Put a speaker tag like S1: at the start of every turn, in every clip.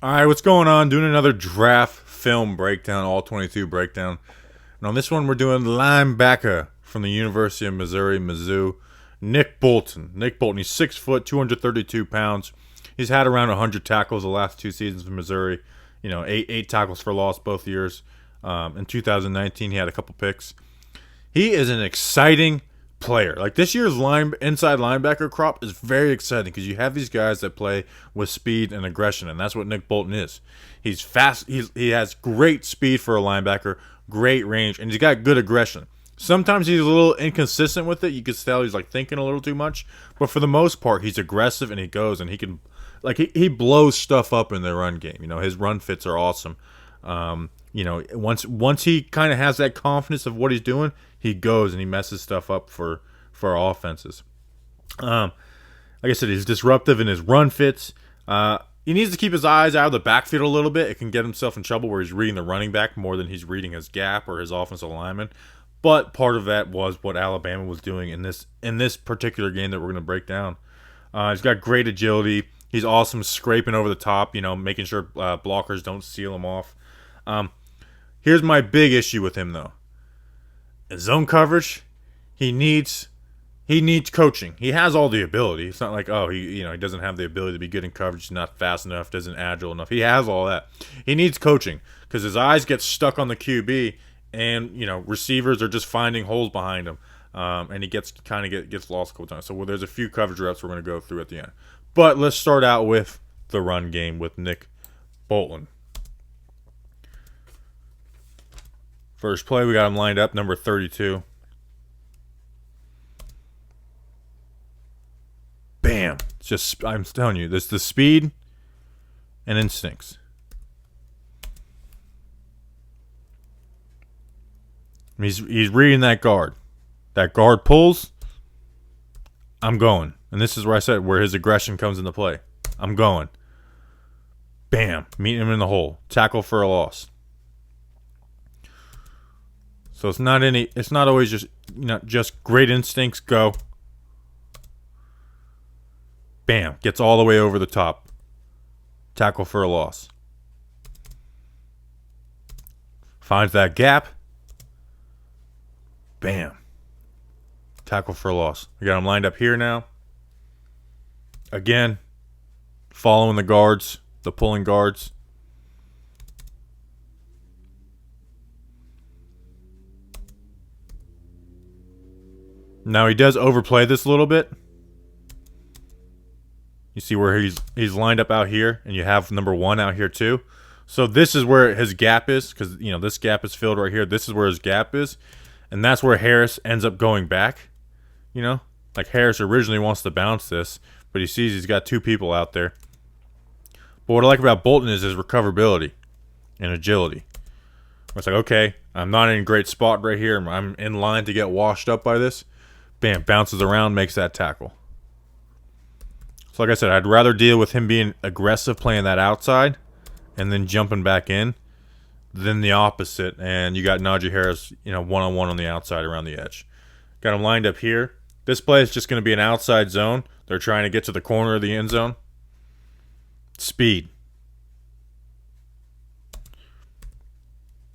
S1: All right, what's going on? Doing another draft film breakdown, all 22 breakdown. And on this one, we're doing linebacker from the University of Missouri, Mizzou, Nick Bolton. Nick Bolton, he's 6 foot, 232 pounds. He's had around 100 tackles the last 2 seasons for Missouri. You know, eight tackles for loss both years. In 2019, he had a couple picks. He is an exciting player. Like this year's inside linebacker crop is very exciting because you have these guys that play with speed and aggression, and that's what Nick Bolton is. He's fast. He has great speed for a linebacker, great range, and he's got good aggression. Sometimes he's a little inconsistent with it. You can tell he's like thinking a little too much, but for the most part, he's aggressive and he goes and he can, like he blows stuff up in the run game. You know, his run fits are awesome. You know, once he kind of has that confidence of what he's doing, he goes and he messes stuff up for our offenses. Like I said, he's disruptive in his run fits. He needs to keep his eyes out of the backfield a little bit. It can get himself in trouble where he's reading the running back more than he's reading his gap or his offensive lineman. But part of that was what Alabama was doing in this particular game that we're going to break down. He's got great agility. He's awesome scraping over the top, you know, making sure blockers don't seal him off. Here's my big issue with him, though. In zone coverage, he needs coaching. He has all the ability. It's not like, oh, he doesn't have the ability to be good in coverage. He's not fast enough, doesn't agile enough. He has all that. He needs coaching because his eyes get stuck on the QB, and receivers are just finding holes behind him, and he gets lost a couple times. So there's a few coverage reps we're going to go through at the end. But let's start out with the run game with Nick Bolton. First play, we got him lined up, number 32. Bam! It's just, I'm telling you, this the speed and instincts. He's reading that guard. That guard pulls, I'm going. And this is where I said where his aggression comes into play. I'm going. Bam! Meet him in the hole. Tackle for a loss. So it's not always just great instincts, go. Bam, gets all the way over the top. Tackle for a loss. Finds that gap. Bam. Tackle for a loss. We got him lined up here now. Again, following the guards, the pulling guards. Now he does overplay this a little bit. You see where he's lined up out here, and you have number 1 out here too. So this is where his gap is, because this gap is filled right here. This is where his gap is, and that's where Harris ends up going back. Like Harris originally wants to bounce this, but he sees he's got 2 people out there. But what I like about Bolton is his recoverability and agility. It's like, okay, I'm not in a great spot right here. I'm in line to get washed up by this. Bam, bounces around, makes that tackle. So like I said, I'd rather deal with him being aggressive, playing that outside, and then jumping back in, than the opposite. And you got Najee Harris, one-on-one on the outside around the edge. Got him lined up here. This play is just going to be an outside zone. They're trying to get to the corner of the end zone. Speed.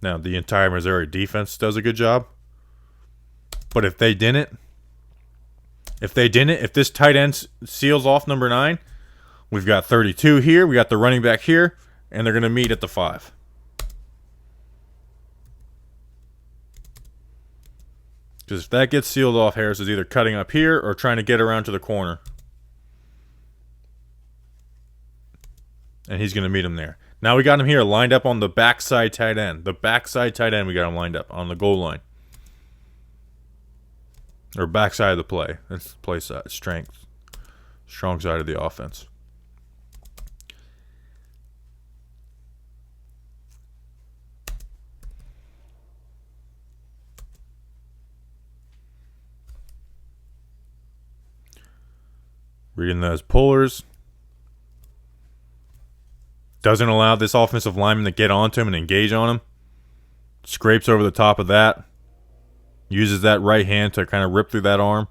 S1: Now, the entire Missouri defense does a good job. But if this tight end seals off number 9, we've got 32 here, we got the running back here, and they're going to meet at the 5. Because if that gets sealed off, Harris is either cutting up here or trying to get around to the corner. And he's going to meet him there. Now we got him here lined up on the backside tight end. The backside tight end, we got him lined up on the goal line. Or backside of the play. That's the play side. Strength. Strong side of the offense. Reading those pullers. Doesn't allow this offensive lineman to get onto him and engage on him. Scrapes over the top of that. Uses that right hand to kind of rip through that arm.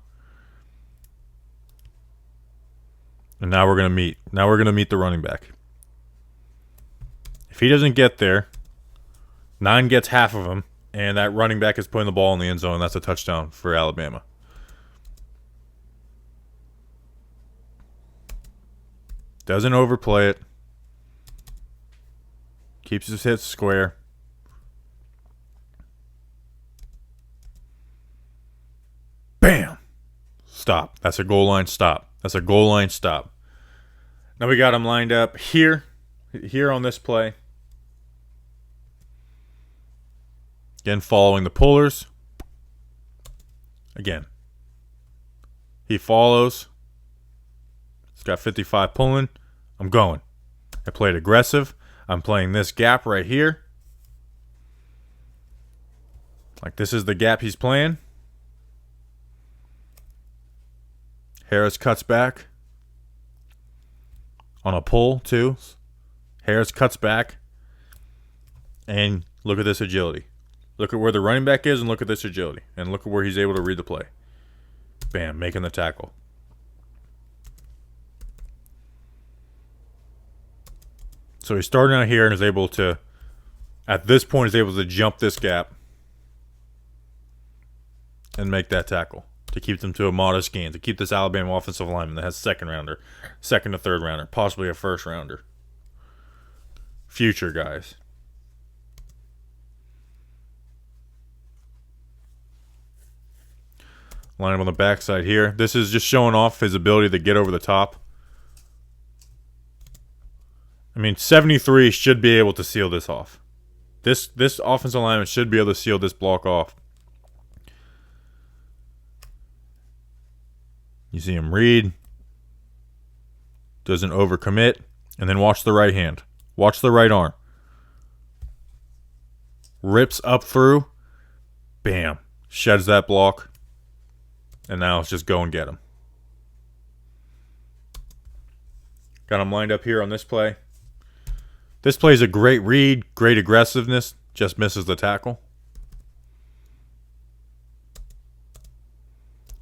S1: And now we're going to meet. Now we're going to meet the running back. If he doesn't get there, 9 gets half of them, and that running back is putting the ball in the end zone. That's a touchdown for Alabama. Doesn't overplay it. Keeps his hits square. Bam! Stop. That's a goal line stop. That's a goal line stop. Now we got him lined up here on this play. Again, following the pullers. Again. He follows. He's got 55 pulling. I'm going. I played aggressive. I'm playing this gap right here. Like this is the gap he's playing. Harris cuts back. On a pull, too. Harris cuts back. And look at this agility. Look at where the running back is and look at this agility. And look at where he's able to read the play. Bam, making the tackle. So he's starting out here and is able to, at this point, is able to jump this gap and make that tackle to keep them to a modest gain, to keep this Alabama offensive lineman that has second to third rounder, possibly a first rounder. Future guys. Line him on the backside here. This is just showing off his ability to get over the top. I mean, 73 should be able to seal this off. This offensive lineman should be able to seal this block off. You see him read. Doesn't overcommit. And then watch the right hand. Watch the right arm. Rips up through. Bam. Sheds that block. And now it's just go and get him. Got him lined up here on this play. This play is a great read. Great aggressiveness. Just misses the tackle.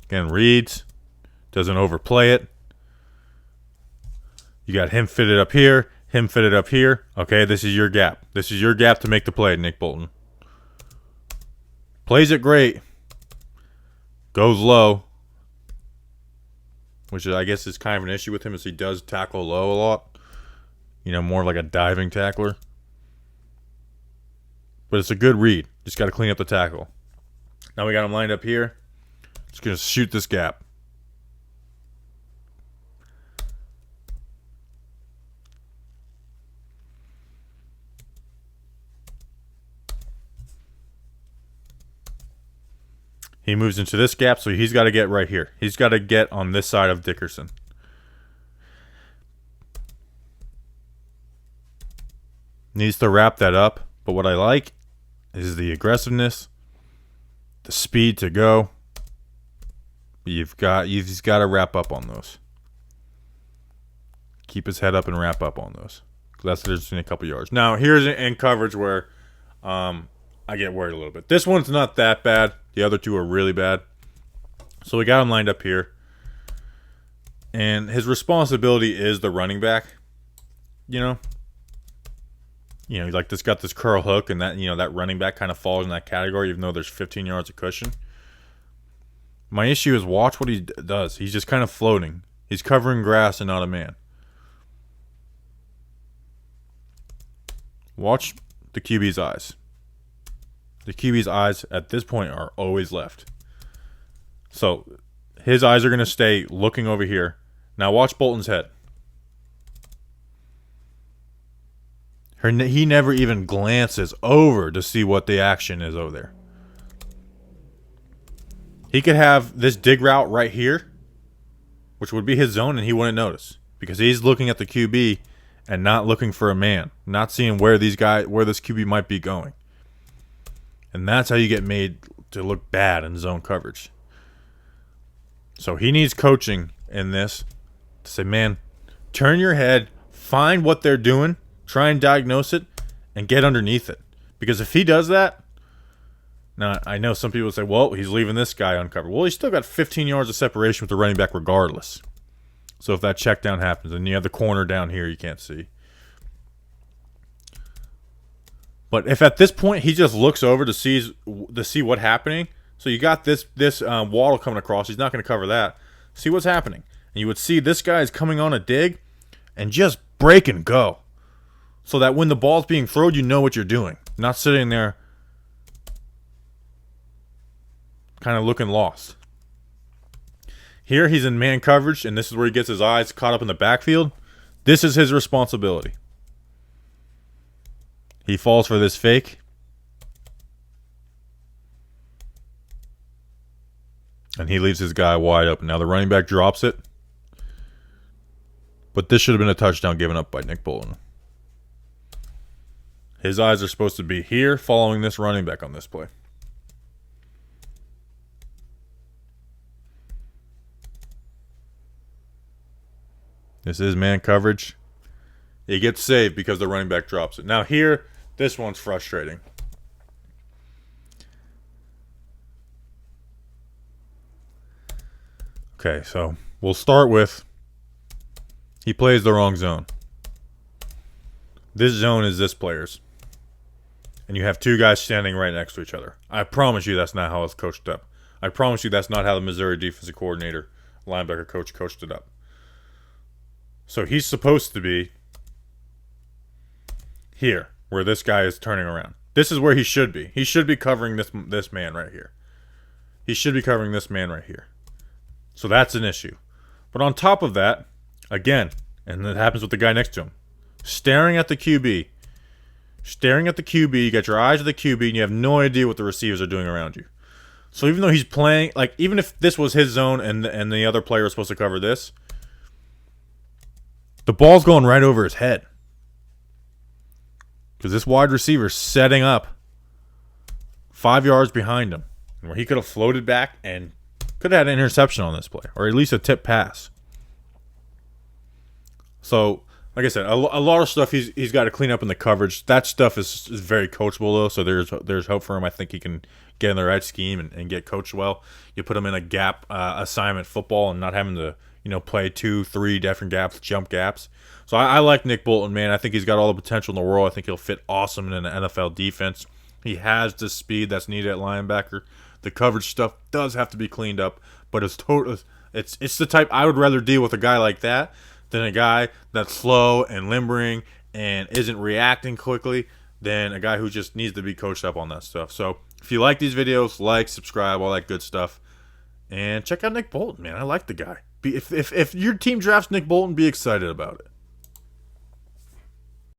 S1: Again, reads. Doesn't overplay it. You got him fitted up here. Him fitted up here. Okay, this is your gap. This is your gap to make the play, Nick Bolton. Plays it great. Goes low. Which I guess is kind of an issue with him as he does tackle low a lot. You know, more like a diving tackler. But it's a good read. Just got to clean up the tackle. Now we got him lined up here. Just going to shoot this gap. He moves into this gap, so he's got to get right here. He's got to get on this side of Dickerson. Needs to wrap that up, but what I like is the aggressiveness, the speed to go. You've got to wrap up on those. Keep his head up and wrap up on those. That's just in a couple yards. Now here's in coverage where I get worried a little bit. This one's not that bad. The other two are really bad. So we got him lined up here. And his responsibility is the running back. You know, like this got this curl hook, and that that running back kind of falls in that category, even though there's 15 yards of cushion. My issue is watch what he does. He's just kind of floating. He's covering grass and not a man. Watch the QB's eyes. The QB's eyes at this point are always left. So his eyes are going to stay looking over here. Now watch Bolton's head. He never even glances over to see what the action is over there. He could have this dig route right here, which would be his zone, and he wouldn't notice. Because he's looking at the QB and not looking for a man. Not seeing where this QB might be going. And that's how you get made to look bad in zone coverage. So he needs coaching in this to say, man, turn your head, find what they're doing, try and diagnose it, and get underneath it. Because if he does that, now I know some people say, well, he's leaving this guy uncovered. Well, he's still got 15 yards of separation with the running back regardless. So if that check down happens, and you have the corner down here you can't see. But if at this point he just looks over to see what's happening, so you got this Waddle coming across, he's not going to cover that. See what's happening, and you would see this guy is coming on a dig, and just break and go, so that when the ball's being thrown, you know what you're doing, not sitting there, kind of looking lost. Here he's in man coverage, and this is where he gets his eyes caught up in the backfield. This is his responsibility. He falls for this fake. And he leaves his guy wide open. Now the running back drops it. But this should have been a touchdown given up by Nick Bolton. His eyes are supposed to be here following this running back on this play. This is man coverage. It gets saved because the running back drops it. Now here, this one's frustrating. Okay, so we'll start with he plays the wrong zone. This zone is this player's. And you have two guys standing right next to each other. I promise you that's not how it's coached up. I promise you that's not how the Missouri defensive coordinator, linebacker coach coached it up. So he's supposed to be here, where this guy is turning around. This is where he should be. He should be covering this man right here. He should be covering this man right here. So that's an issue. But on top of that, again, and it happens with the guy next to him, staring at the QB. Staring at the QB, you got your eyes at the QB, and you have no idea what the receivers are doing around you. So even though he's playing, like, even if this was his zone and the other player was supposed to cover this, the ball's going right over his head. Because this wide receiver's setting up 5 yards behind him, where he could have floated back and could have had an interception on this play, or at least a tip pass. So, like I said, a lot of stuff he's got to clean up in the coverage. That stuff is very coachable, though, so there's hope for him. I think he can get in the right scheme and get coached well. You put him in a gap assignment football and not having to play 2-3 different gaps, jump gaps. So I like Nick Bolton, man. I think he's got all the potential in the world. I think he'll fit awesome in an NFL defense. He has the speed that's needed at linebacker. The coverage stuff does have to be cleaned up, but it's the type I would rather deal with a guy like that than a guy that's slow and limbering and isn't reacting quickly than a guy who just needs to be coached up on that stuff. So if you like these videos, like, subscribe, all that good stuff. And check out Nick Bolton, man. I like the guy. If your team drafts Nick Bolton, be excited about it.